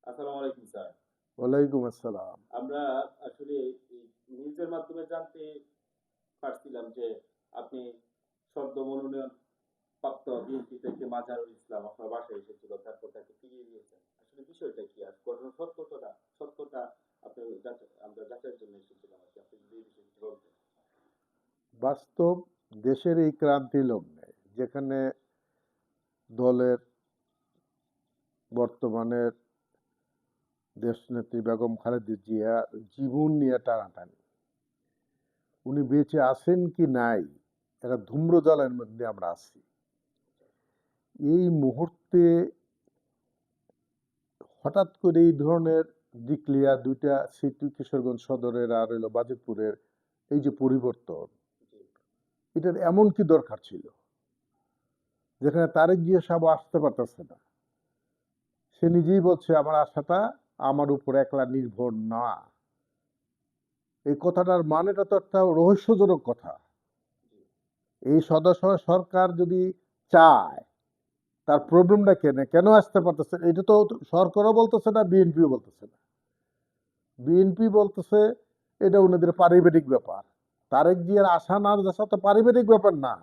আসসালামু আলাইকুম স্যার। ওয়ালাইকুম আসসালাম। আমরা আসলে এই নিউজের মাধ্যমে জানতে পারছিলাম যে আপনি সদ্য মনোনয়ন প্রাপ্ত বিএনপি থেকে মাজারুল ইসলাম আপনার বাসায় এসেছিল, তারপর তাকে ফিরিয়ে দিয়েছেন। আসলে বিষয়টা কি? আর ঘটনার সত্যটা আপনি আমরা যাচাইয়ের জন্য এসেছিলাম আরকি। আপনি যদি এই বিষয়ে কিছু বলতেন। বাস্তব দেশের এই ক্রান্তি লগ্নে যেখানে দলের বর্তমানের দেশনেত্রী বেগম খালেদা জিয়া জীবন নিয়ে টানাটানি, উনি বেঁচে আছেন কি নাই, একটা ধূম্রজালের মধ্যে আমরা আছি। এই মুহূর্তে হঠাৎ করে এই ধরনের ডিক্লিয়ার দুইটা সিটি কিশোরগঞ্জ সদরের আর হলো বাজিতপুরের এই যে পরিবর্তন, জি, এটার এমন কি দরকার ছিল যেখানে তারেক জিয়া সাহেব আসতে পারতেছে না? সে নিজেই বলছে আমার আশাটা আমার উপর একলা নির্ভর না। এই কথাটার মানেটা তো একটা রহস্যজনক কথা। জি, এই সদস্য সরকার যদি চায়, তার প্রবলেমটা কেন আসতে পারতেছে? এটা তো সরকারও বলতেছে না, বিএনপিও বলতেছে না। বিএনপি বলতেছে এটা ওনাদের পারিবারিক ব্যাপার। তারেক জিয়ার আশা না আসা তো পারিবারিক ব্যাপার না।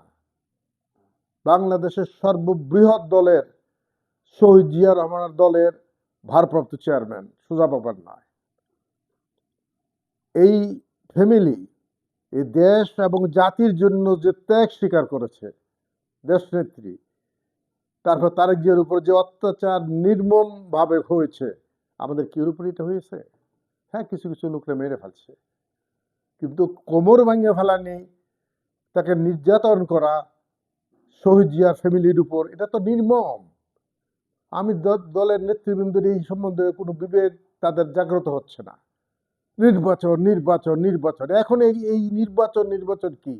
বাংলাদেশের সর্ববৃহৎ দলের শহীদ জিয়া রহমানের দলের ভারপ্রাপ্ত চেয়ারম্যান সোজা ব্যাপার নয়। এই ফ্যামিলি এই দেশ এবং জাতির জন্য যে ত্যাগ স্বীকার করেছে দেশনেত্রী, তারপর তারেক জিয়ার উপর যে অত্যাচার নির্মম ভাবে হয়েছে, আমাদের কি উপর এটা হয়েছে? হ্যাঁ, কিছু কিছু লোকরা মেরে ফেলছে, কিন্তু কোমর ভাঙিয়ে ফেলা নেই, তাকে নির্যাতন করা শহীদ জিয়ার ফ্যামিলির উপর, এটা তো নির্মম। আমি দলের নেতৃবৃন্দের এই সম্বন্ধে কোনো বিবেক তাদের জাগ্রত হচ্ছে না। নির্বাচন নির্বাচন নির্বাচন, এখন এই নির্বাচন নির্বাচন কি?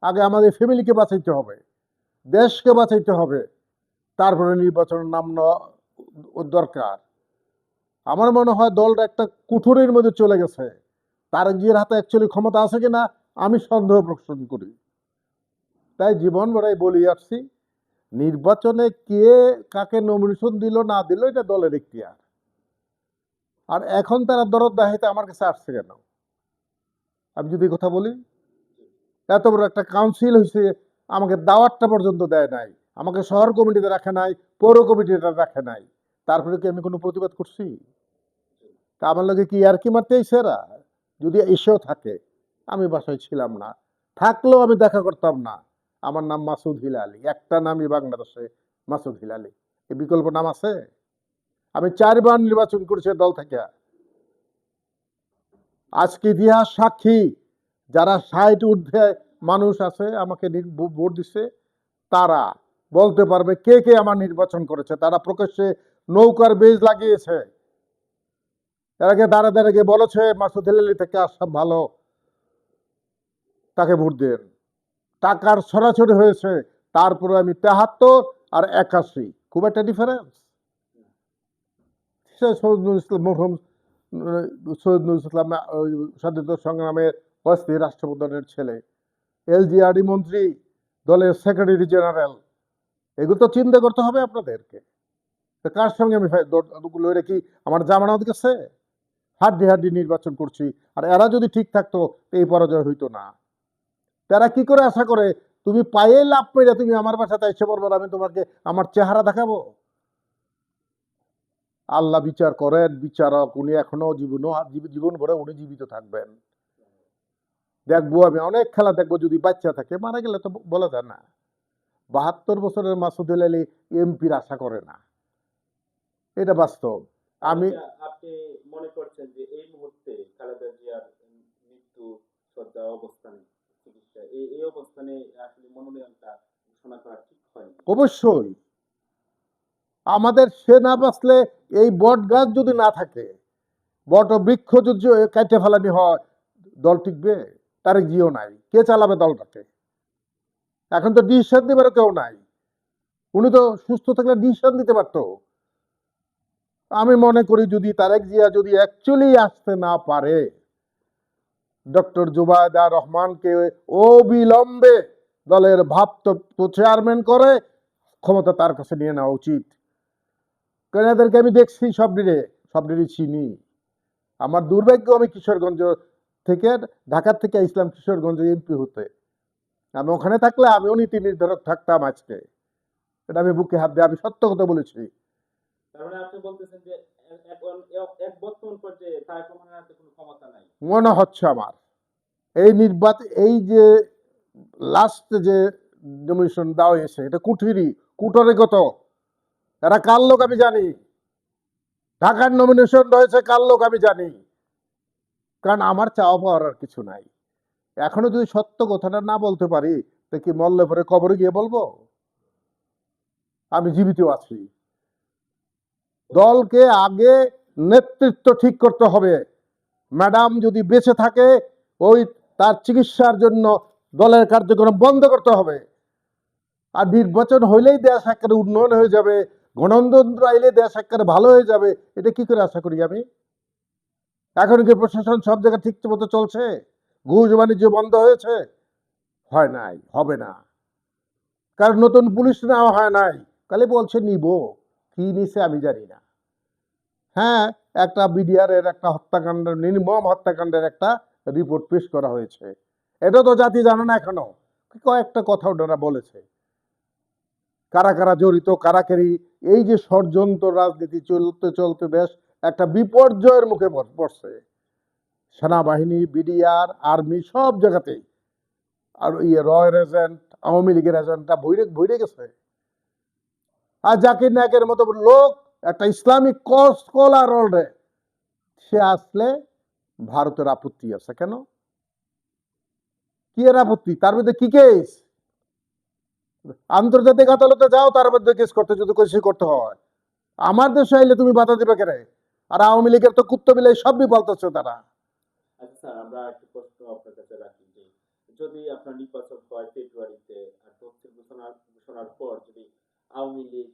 আগে আমাদের ফ্যামিলিকে বাঁচাইতে হবে, দেশকে বাঁচাইতে হবে, তারপরে নির্বাচনের নাম নেওয়া দরকার। আমার মনে হয় দলটা একটা কুঠুরির মধ্যে চলে গেছে। তারেক জিয়ার হাতে অ্যাকচুয়ালি ক্ষমতা আছে কিনা আমি সন্দেহ পোষণ করি। তাই জীবন ভরাই বলি আসছি, নির্বাচনে কে কাকে নমিনেশন দিল না দিল এটা দলের এখতিয়ার। আর এখন তারা দরদ দাহিতে আমার কাছে আসছে কেন? আমি যদি কথা বলি, জি। এত বড় একটা কাউন্সিল হয়েছে, আমাকে দাওয়াতটা পর্যন্ত দেয় নাই, আমাকে শহর কমিটিতে রাখে নাই, পৌর কমিটিতে রাখে নাই, তারপরে কি আমি কোনো প্রতিবাদ করছি? তা আমার লোকে কি আর কি মারতে সেরা? যদি এসেও থাকে, আমি বাসায় ছিলাম না, থাকলেও আমি দেখা করতাম না। আমার নাম মাসুদ হিলালি, একটা নামই বাংলাদেশে, মাসুদ হিলালি। এই বিকল্প নাম আছে? আমি 4বার নির্বাচন করেছি দল থেকে। আজকে ইতিহাস সাক্ষী, যারা 60 ঊর্ধ্বে মানুষ আছে আমাকে ভোট দিচ্ছে, তারা বলতে পারবে কে কে আমার নির্বাচন করেছে। তারা প্রকাশ্যে নৌকার বেজ লাগিয়েছে, এর আগে দাঁড়া দাঁড়া গিয়ে বলেছে মাসুদ আলী থেকে আসাম ভালো, তাকে ভোট দেন। টাকার ছড়াছড়ি হয়েছে, তারপরে আমি 73 আর 81, খুব একটা ডিফারেন্স। সৈয়দ নজরুল ইসলাম মরহুম সৈয়দ নজরুল ইসলাম স্বাধীনতা সংগ্রামের অস্থির রাষ্ট্রপ্রধানের ছেলে, এলজিআরডি মন্ত্রী, দলের সেক্রেটারি জেনারেল। এগুলো তো চিন্তা করতে হবে আপনাদেরকে। কার সঙ্গে আমি লড়ে কি আমার জামানত গেছে? হাড্ডি হাড্ডি নির্বাচন করছি। আর এরা যদি ঠিক থাকতো এই পরাজয় হইতো না। তারা কি করে আশা করে তুমি পায়ে লাভ পেয়ে তুমি আমার বাসাতে এসে পড়বো, আমি তোমাকে আমার চেহারা দেখাবো? আল্লাহ বিচার করেন, বিচারক উনি এখনো জীবন ভরে উনি জীবিত থাকবেন। দেখবো আমি অনেক খেলা দেখবো, যদি বাচ্চা থাকে, মারা গেলে তো বলা যায় না। 72 বছরের মাসুদ আলী এমপির আশা করে না, এটা বাস্তব। আমি আচ্ছা, আপনি মনে করছেন যে এই মুহূর্তে খালেদা জিয়ার মৃত্যু সজ্জা অবস্থানে, চিকিৎসা এই অবস্থানে আসলে মনোনয়নটা ঘোষণা করা ঠিক হয়নি? অবশ্যই, আমাদের সে না বাঁচলে, এই বট গাছ যদি না থাকে, বট বৃক্ষ যদি কাটে ফেলানি হয়, দল টিকবে? তারেক জিও নাই, কে চালাবে দলটাকে? এখন তো ডিসিশন দেবার কেউ নাই। উনি তো সুস্থ থাকলে ডিসিশন দিতে পারতো। আমি মনে করি যদি তারেক জিয়া যদি অ্যাকচুয়ালি আসতে না পারে, ডক্টর জুবায়দা রহমানকে অবিলম্বে দলের ভারপ্রাপ্ত চেয়ারম্যান করে ক্ষমতা তার কাছে নিয়ে নেওয়া উচিত। কারণ এদেরকে আমি দেখছি সব দিনে সবটাই চিনি। আমার দুর্ভাগ্য, আমি কিশোরগঞ্জ থেকে, ঢাকার থেকে ইসলাম কিশোরগঞ্জে এমপি হতে। আমি ওখানে থাকলে আমিও নীতি নির্ধারক থাকতাম আজকে। এটা আমি বুকে হাত দিয়ে আমি সত্য কথা বলেছি। তার মানে আপনি বলতেছেন যে এখন এক বর্তমান পর্যায়ে তারেক রহমানের হাতে কোনো ক্ষমতা নাই। মনে হচ্ছে আমার এই নির্বাচন, এই যে লাস্ট যে নমিনেশন দেওয়া হয়েছে, এটা কুটরিগত। এরা কার লোক আমি জানি। ঢাকার নমিনেশন রয়েছে কার লোক আমি জানি। কারণ আমার চাওয়া পাওয়ার আর কিছু নাই। এখনো যদি সত্য কথাটা না বলতে পারি, তো কি মরলে পরে কবরে গিয়ে বলবো? আমি জীবিত আছি। দলকে আগে নেতৃত্ব ঠিক করতে হবে। ম্যাডাম যদি বেঁচে থাকে, ওই তার চিকিৎসার জন্য দলের কার্যক্রম বন্ধ করতে হবে। আর নির্বাচন হইলেই দেশ একেবারে উন্নয়ন হয়ে যাবে, গণতন্ত্র আইলে দেশ একেবারে ভালো হয়ে যাবে, এটা কি করে আশা করি আমি? এখন কি প্রশাসন সব জায়গায় ঠিক মতো চলছে? ঘুষ বাণিজ্য বন্ধ হয়েছে? হয় নাই, হবে না। কারণ নতুন পুলিশ নেওয়া হয় নাই, খালি বলছে নিব, কি নিছে আমি জানি না। হ্যাঁ, একটা বিডিআর এর একটা হত্যাকাণ্ডের, নির্মম হত্যাকাণ্ডের একটা রিপোর্ট পেশ করা হয়েছে। এটা তো জাতি জানে না এখনো। কয়েকটা কথা ওনারা বলেছে, কারা কারা জড়িত, কারাকারি। এই যে ষড়যন্ত্র রাজনীতি চলতে চলতে দেশ একটা বিপর্যয়ের মুখে পড়ছে। সেনাবাহিনী, বিডিআর, আর্মি সব জায়গাতেই। আর রয়ের এজেন্ট, আওয়ামী লীগের এজেন্টটা ভইরে গেছে। আর জাকির নায়কের মতো লোক, একটা ইসলামিক স্কলার অলরে, সে আসলে ভারতের আপত্তি আছে কেন? কি এর আপত্তি? তার মধ্যে কি কেস? আন্তর্জাতিক আদালতে যাও, তার মধ্যে কেস করতে যদি কিছু করতে হয়। আমার দেশে আইলে তুমি বাধা দিবে কেন? আর আওয়ামী লীগের তো কুত্তো বিলাই সবই বলতেছে তারা। আচ্ছা স্যার, আমরা একটা প্রশ্ন আপনার কাছে রাখি যে যদি আপনার নির্বাচন হয় ফেব্রুয়ারিতে, আর তফসিল ঘোষণার পর যদি আওয়ামী লীগ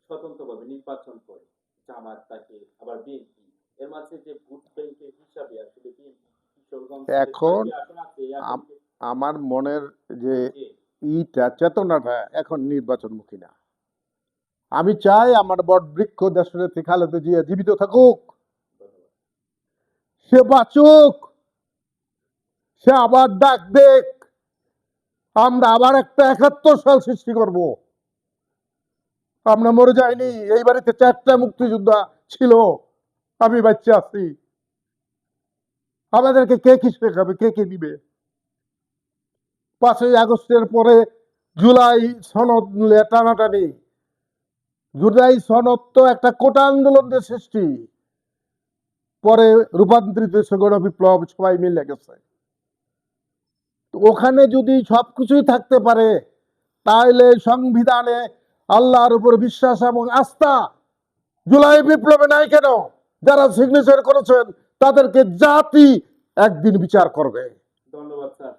স্বতন্ত্রভাবে নির্বাচন করে, জামাত তাকে আবার বিএনপি, এর মাঝে যে ভোট ব্যাংকের হিসাবে আসলে বিএনপি কিশোরগঞ্জ এখন আসন আছে এই আসনকে আমার মনের যে যে চেতনাটা এখন নির্বাচনমুখী না। আমি চাই আমার বট বৃক্ষ দেশনেত্রী খালেদা জিয়া জীবিত থাকুক, সে বাঁচুক, সে আবার ডাক দেখ, আমরা আবার একটা ৭১ সাল সৃষ্টি করব। আমরা মরে যাইনি। এই বাড়িতে 4টা মুক্তিযোদ্ধা ছিল, আমি বাচ্চা আছি। আমাদেরকে কে কি শেখাবে, কে কে দিবে? 5ই আগস্টের পরে জুলাই সনদ নিয়ে টানাটানি। জুলাই সনদ তো একটা কোটা আন্দোলনের সৃষ্টি, পরে রূপান্তরিত হয়েছে গণ বিপ্লব, সবাই মিলে গেছে। ওখানে যদি সবকিছুই থাকতে পারে, তাহলে সংবিধানে আল্লাহর উপর বিশ্বাস এবং আস্থা জুলাই বিপ্লবে নাই কেন? যারা সিগনেচার করেছেন তাদেরকে জাতি একদিন বিচার করবে। ধন্যবাদ স্যার।